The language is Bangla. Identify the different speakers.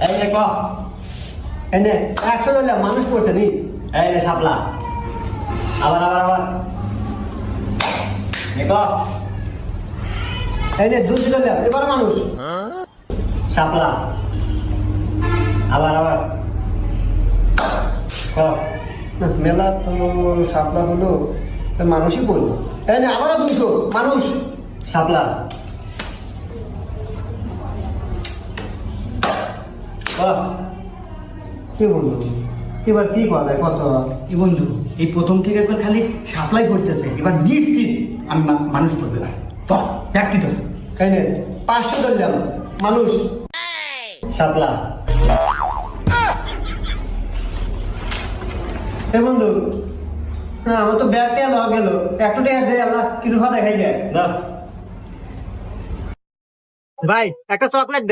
Speaker 1: এই নে ক এনে 100 ধরলাম মানুষ করছে নি এই নে শাপলা আবার আবার আবার নে ক এই নে 200 ধরলাম এবার মানুষ শাপলা আবার আবার ক মেলা তো শাপলা হলো মানুষই বলবো এই নে আবারও 200 মানুষ শাপলা কি বন্ধু এবার কি করা যায় কত
Speaker 2: কি বন্ধু এই প্রথম থেকে একবার খালি সাপ্লাই করতেছে, এবার নিশ্চিত আমি মানুষ করবে না। তোর ব্যক্তি তো
Speaker 1: এই নে 500 ধরলাম মানুষ শাপলা এ বন্ধু না আমার তো ব্যাগ টেয়া লওয়া গেল একটু টেয়া দেয় আল্লাহ কিছু খাওয়া দেখাই যায় না ভাই একটা চকলেট দেন।